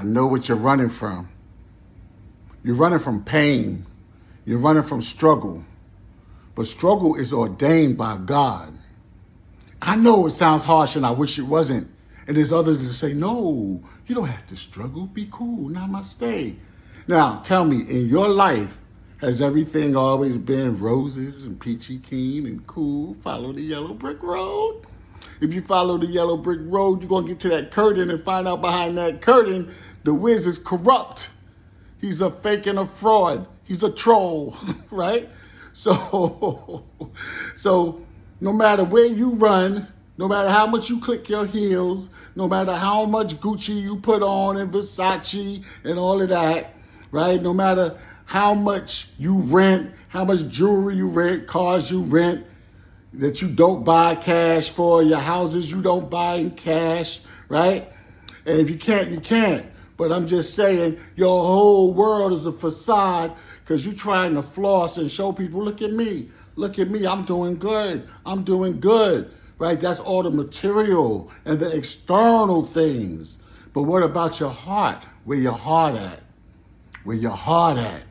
I know what you're running from. You're running from pain. You're running from struggle. But struggle is ordained by God. I know it sounds harsh and I wish it wasn't. And there's others that say, no, you don't have to struggle. Be cool. Namaste. Now, tell me, in your life, has everything always been roses and peachy keen and cool? Follow the yellow brick road? If you follow the yellow brick road, you're going to get to that curtain and find out behind that curtain, the Wiz is corrupt. He's a fake and a fraud. He's a troll, right? So no matter where you run, no matter how much you click your heels, no matter how much Gucci you put on and Versace and all of that, right? No matter how much you rent, how much jewelry you rent, cars you rent, that you don't buy cash for, your houses you don't buy in cash, right? And if you can't, you can't. But I'm just saying, your whole world is a facade because you're trying to floss and show people, look at me, I'm doing good, right? That's all the material and the external things. But what about your heart? Where your heart at? Where your heart at?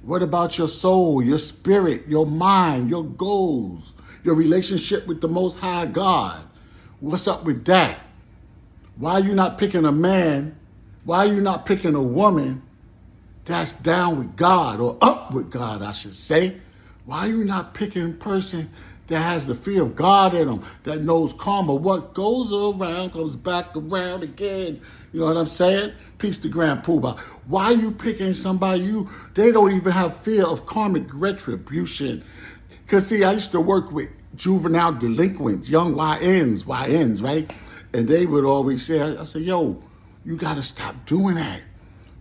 What about your soul, your spirit, your mind, your goals, your relationship with the Most High God? What's up with that? Why are you not picking a man? Why are you not picking a woman that's down with God, or up with God, I should say? Why are you not picking a person that has the fear of God in them, that knows karma? What goes around comes back around again. You know what I'm saying? Peace to Grand Poobah. Why are you picking somebody they don't even have fear of karmic retribution? Because, see, I used to work with juvenile delinquents, young YNs, right? And they would always say, I said, yo, you got to stop doing that.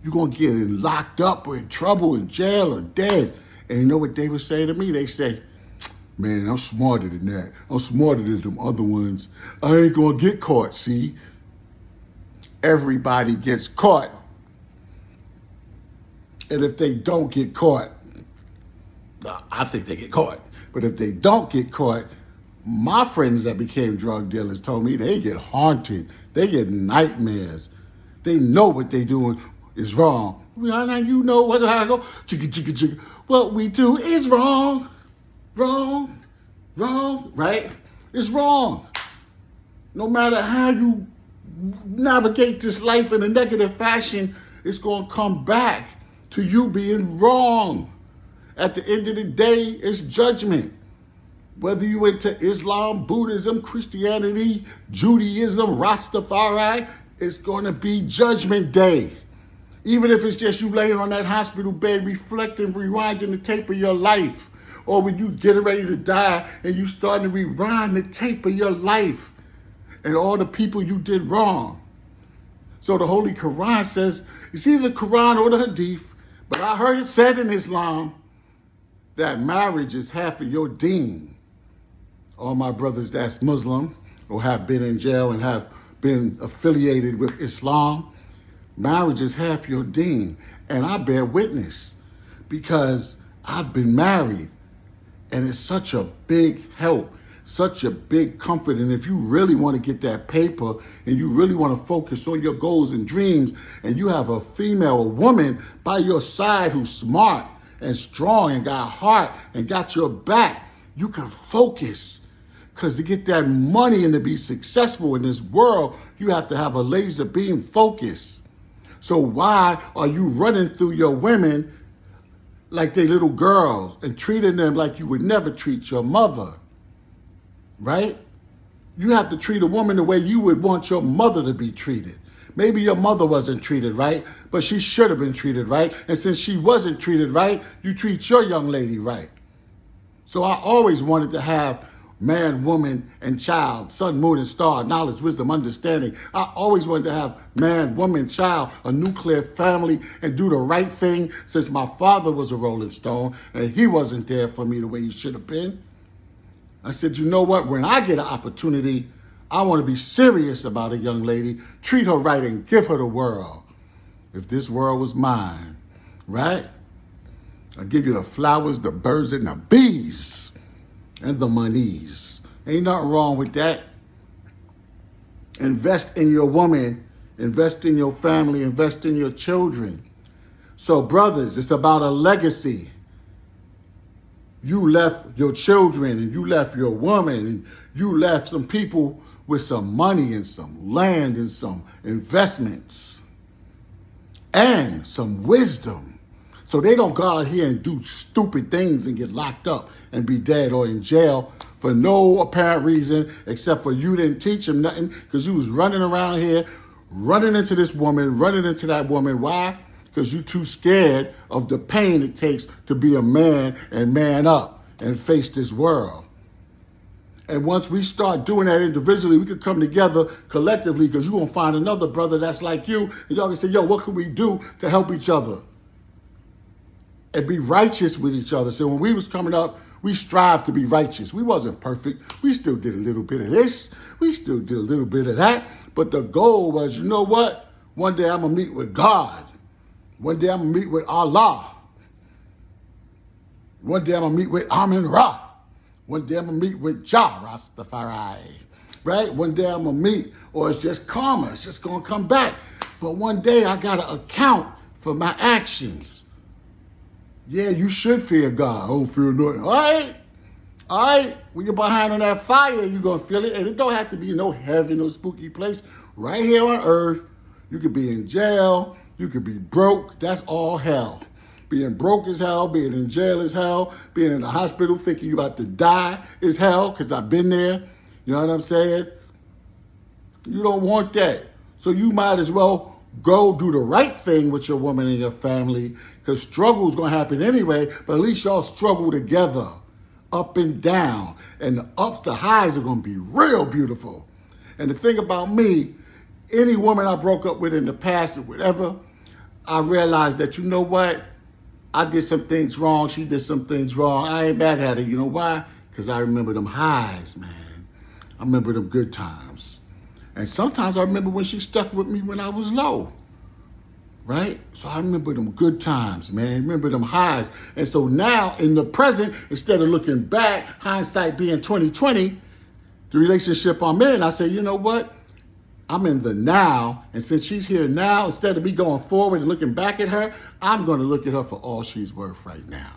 You're going to get locked up or in trouble, in jail or dead. And you know what they would say to me? They say, man, I'm smarter than that. I'm smarter than them other ones. I ain't going to get caught, see? Everybody gets caught. And if they don't get caught, I think they get caught. But if they don't get caught, my friends that became drug dealers told me they get haunted. They get nightmares. They know what they doing is wrong. Now you know what I go. Chicka, chicka, chicka. What we do is wrong. Wrong, right? It's wrong. No matter how you navigate this life in a negative fashion, it's going to come back to you being wrong. At the end of the day, it's judgment. Whether you into Islam, Buddhism, Christianity, Judaism, Rastafari, it's going to be judgment day. Even if it's just you laying on that hospital bed, reflecting, rewinding the tape of your life. Or when you getting ready to die and you starting to rewind the tape of your life and all the people you did wrong. So the Holy Quran says, it's either the Quran or the Hadith, but I heard it said in Islam that marriage is half of your deen. All my brothers that's Muslim or have been in jail and have been affiliated with Islam, marriage is half your deen. And I bear witness because I've been married. And it's such a big help, such a big comfort. And if you really want to get that paper and you really want to focus on your goals and dreams, and you have a female, a woman by your side who's smart and strong and got heart and got your back, you can focus. Because to get that money and to be successful in this world, you have to have a laser beam focus. So why are you running through your women like they little girls and treating them like you would never treat your mother, right? You have to treat a woman the way you would want your mother to be treated. Maybe your mother wasn't treated right, but she should have been treated right. And since she wasn't treated right, you treat your young lady right. So I always wanted to have man, woman, and child, sun, moon, and star, knowledge, wisdom, understanding. I always wanted to have man, woman, child, a nuclear family, and do the right thing since my father was a Rolling Stone and he wasn't there for me the way he should have been. I said, you know what? When I get an opportunity, I want to be serious about a young lady, treat her right, and give her the world. If this world was mine, right? I'll give you the flowers, the birds, and the bees. And the monies. Ain't nothing wrong with that. Invest in your woman Invest in your family, invest in your children. So brothers, it's about a legacy. You left your children and you left your woman and you left some people with some money and some land and some investments and some wisdom. So they don't go out here and do stupid things and get locked up and be dead or in jail for no apparent reason except for you didn't teach them nothing because you was running around here, running into this woman, running into that woman. Why? Because you're too scared of the pain it takes to be a man and man up and face this world. And once we start doing that individually, we can come together collectively because you're going to find another brother that's like you. And y'all can say, yo, what can we do to help each other? And be righteous with each other. So when we was coming up, we strived to be righteous. We wasn't perfect. We still did a little bit of this. We still did a little bit of that. But the goal was, you know what? One day I'm going to meet with God. One day I'm going to meet with Allah. One day I'm going to meet with Amin Ra. One day I'm going to meet with Jah Rastafari. Right? One day I'm going to meet, or it's just karma. It's just going to come back. But one day I got to account for my actions. Yeah, you should fear God. I don't fear nothing. All right. When you're behind on that fire, you're going to feel it. And it don't have to be no heaven, no spooky place. Right here on earth, you could be in jail. You could be broke. That's all hell. Being broke is hell. Being in jail is hell. Being in the hospital thinking you're about to die is hell, because I've been there. You know what I'm saying? You don't want that. So you might as well go do the right thing with your woman and your family, because struggle's going to happen anyway, but at least y'all struggle together, up and down. And the ups, the highs are going to be real beautiful. And the thing about me, any woman I broke up with in the past or whatever, I realized that, you know what? I did some things wrong. She did some things wrong. I ain't mad at her. You know why? Because I remember them highs, man. I remember them good times. And sometimes I remember when she stuck with me when I was low, right? So I remember them good times, man. Remember them highs. And so now in the present, instead of looking back, hindsight being 2020, the relationship I'm in, I say, you know what? I'm in the now. And since she's here now, instead of me going forward and looking back at her, I'm going to look at her for all she's worth right now.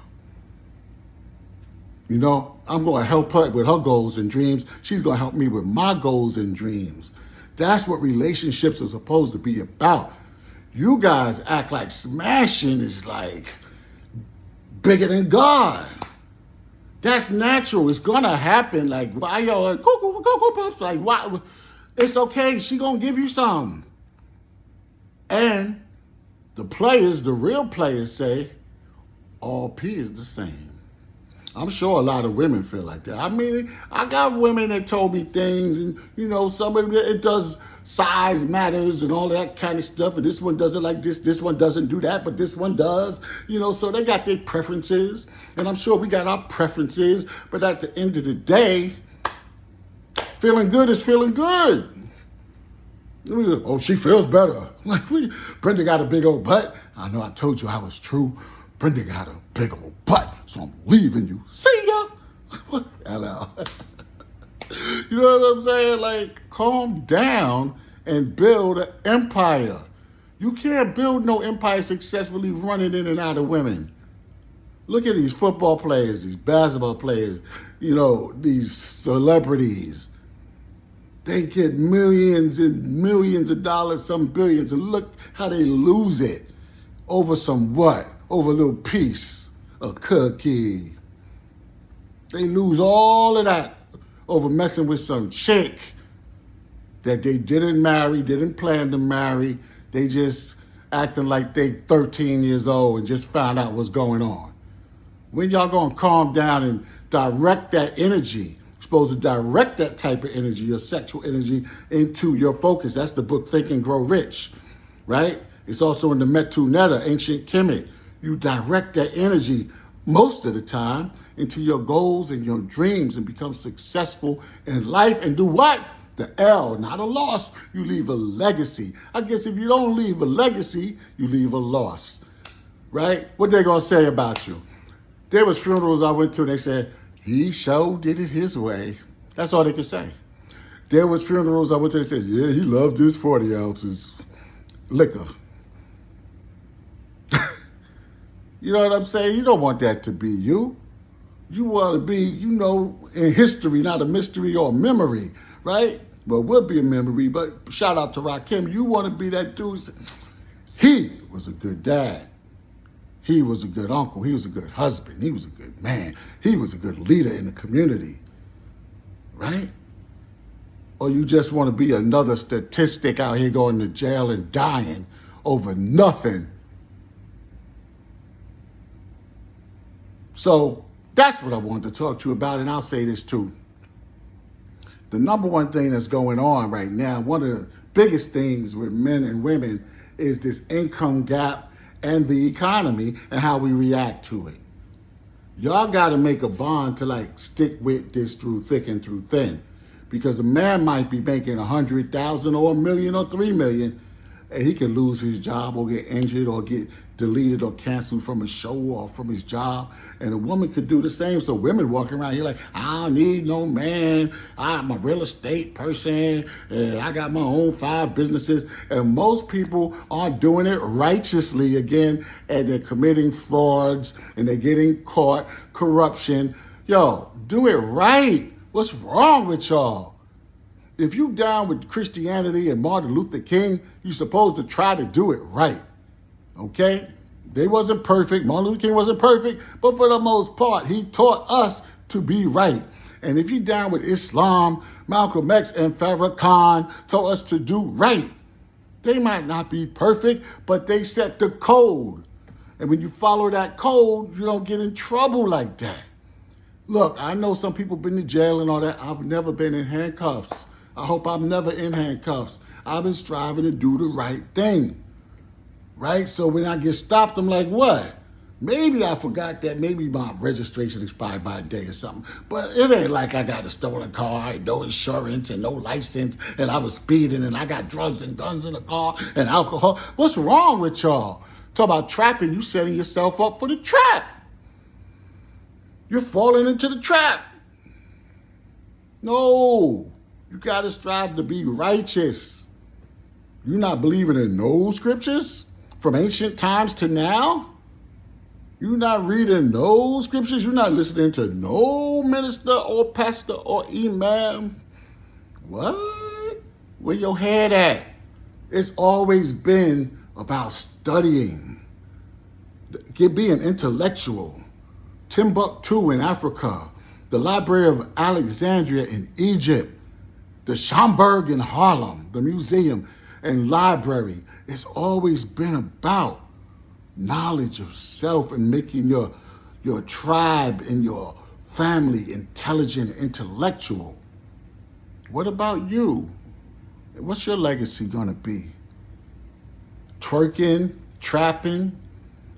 You know, I'm going to help her with her goals and dreams. She's going to help me with my goals and dreams. That's what relationships are supposed to be about. You guys act like smashing is like bigger than God. That's natural. It's going to happen. Like, why y'all like, Cocoa Puffs? Like, why? It's okay. She going to give you some. And the players, the real players say, all P is the same. I'm sure a lot of women feel like that. I mean, I got women that told me things, and, you know, some of it does size matters and all that kind of stuff. And this one does it like this one doesn't do that, but this one does. You know, so they got their preferences. And I'm sure we got our preferences. But at the end of the day, feeling good is feeling good. Oh, she feels better. Like, Brenda got a big old butt. I know I told you I was true. Brenda got a big old butt, so I'm leaving you. See ya. Hello. You know what I'm saying? Like, calm down and build an empire. You can't build no empire successfully running in and out of women. Look at these football players, these basketball players, you know, these celebrities. They get millions and millions of dollars, some billions, and look how they lose it over some what? Over a little piece of cookie. They lose all of that over messing with some chick that they didn't marry, didn't plan to marry. They just acting like they 13 years old and just found out what's going on. When y'all gonna calm down and direct that energy? You're supposed to direct that type of energy, your sexual energy, into your focus. That's the book Think and Grow Rich, right? It's also in the Metu Netta, Ancient Kemet. You direct that energy most of the time into your goals and your dreams and become successful in life and do what? The L, not a loss. You leave a legacy. I guess if you don't leave a legacy, you leave a loss, right? What they gonna say about you? There was funerals I went to and they said, he sure did it his way. That's all they could say. There was funerals I went to and said, yeah, he loved his 40 ounces. liquor. You know what I'm saying? You don't want that to be you. You want to be, in history, not a mystery or a memory, right? Well, we'll be a memory, but shout out to Rakim. You want to be that dude. He was a good dad. He was a good uncle. He was a good husband. He was a good man. He was a good leader in the community, right? Or you just want to be another statistic out here going to jail and dying over nothing. So that's what I wanted to talk to you about, and I'll say this too. The number one thing that's going on right now, one of the biggest things with men and women is this income gap and the economy and how we react to it. Y'all got to make a bond to stick with this through thick and through thin. Because a man might be making 100,000 or $1 million or $3 million, and he can lose his job or get injured or get deleted or canceled from a show or from his job. And a woman could do the same. So women walking around here like, I don't need no man. I'm a real estate person. And I got my own 5 businesses. And most people aren't doing it righteously again. And they're committing frauds and they're getting caught, corruption. Yo, do it right. What's wrong with y'all? If you down with Christianity and Martin Luther King, you're supposed to try to do it right. Okay? They wasn't perfect. Martin Luther King wasn't perfect, but for the most part, he taught us to be right. And if you down with Islam, Malcolm X and Farrakhan taught us to do right. They might not be perfect, but they set the code. And when you follow that code, you don't get in trouble like that. Look, I know some people been to jail and all that. I've never been in handcuffs. I hope I'm never in handcuffs. I've been striving to do the right thing, right? So when I get stopped, I'm like, what? Maybe I forgot that maybe my registration expired by a day or something. But it ain't like I got a stolen car, and no insurance and no license, and I was speeding and I got drugs and guns in the car and alcohol. What's wrong with y'all? Talk about trapping, you setting yourself up for the trap. You're falling into the trap. No, you got to strive to be righteous. You're not believing in no scriptures from ancient times to now. You're not reading no scriptures. You're not listening to no minister or pastor or imam. What? Where your head at? It's always been about studying, being intellectual. Timbuktu in Africa, the Library of Alexandria in Egypt, the Schomburg in Harlem, the museum and library. It's always been about knowledge of self and making your tribe and your family intelligent, intellectual. What about you? What's your legacy gonna be? Twerking, trapping?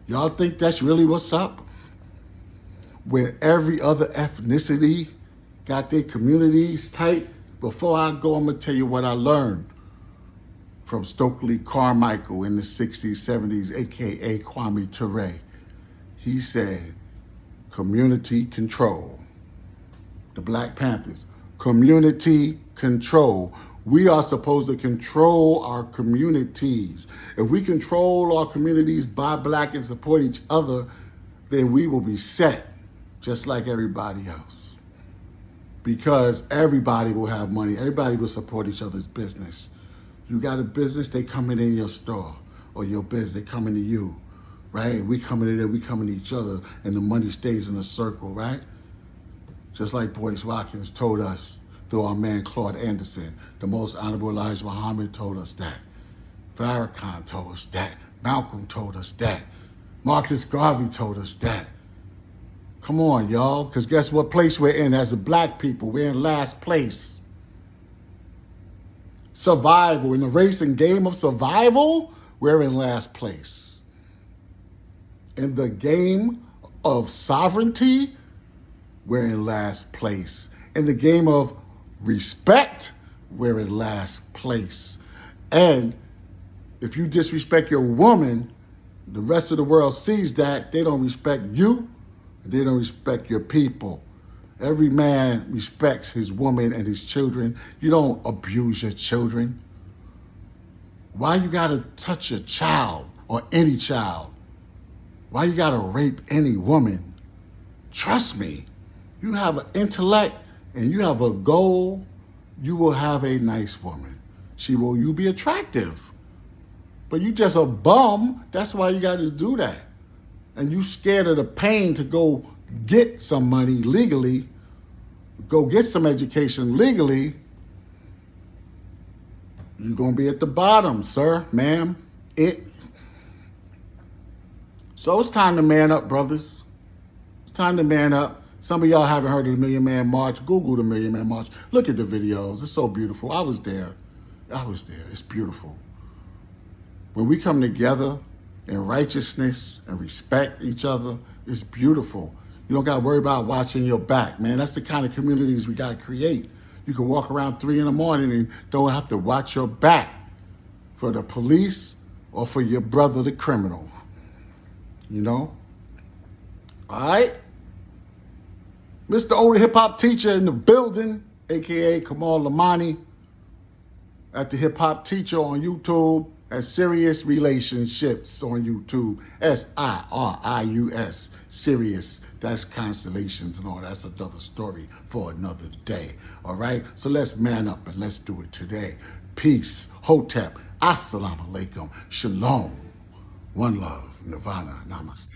Y'all think that's really what's up? When every other ethnicity got their communities tight. Before I go, I'm going to tell you what I learned from Stokely Carmichael in the 60s, 70s, a.k.a. Kwame Ture. He said, community control. The Black Panthers, community control. We are supposed to control our communities. If we control our communities, buy black and support each other, then we will be set. Just like everybody else. Because everybody will have money. Everybody will support each other's business. You got a business, they coming in your store. Or your business, they coming to you. Right? We coming in there, we coming to each other. And the money stays in a circle, right? Just like Boyce Watkins told us through our man Claude Anderson. The most honorable Elijah Muhammad told us that. Farrakhan told us that. Malcolm told us that. Marcus Garvey told us that. Come on, y'all, because guess what place we're in as a black people? We're in last place. Survival, in the race and game of survival, we're in last place. In the game of sovereignty, we're in last place. In the game of respect, we're in last place. And if you disrespect your woman, the rest of the world sees that. They don't respect you. They don't respect your people. Every man respects his woman and his children. You don't abuse your children. Why you gotta touch a child or any child? Why you gotta rape any woman? Trust me, you have an intellect and you have a goal, you will have a nice woman. You be attractive. But you just a bum, that's why you gotta do that. And you scared of the pain to go get some money legally, go get some education legally, you're gonna be at the bottom, sir, ma'am. So it's time to man up, brothers. It's time to man up. Some of y'all haven't heard of the Million Man March. Google the Million Man March. Look at the videos. It's so beautiful. I was there. It's beautiful. When we come together in righteousness and respect each other, it's beautiful. You don't got to worry about watching your back, man. That's the kind of communities we got to create. You can walk around 3 in the morning and don't have to watch your back for the police or for your brother, the criminal. You know? All right? Mr. O, the hip-hop teacher in the building, a.k.a. Kamal Lamani, at the hip-hop teacher on YouTube, at Serious Relationships on YouTube, SIRIUS, Serious. That's constellations and all. That's another story for another day. All right? So let's man up and let's do it today. Peace. Hotep. Assalamu alaikum. Shalom. One love. Nirvana. Namaste.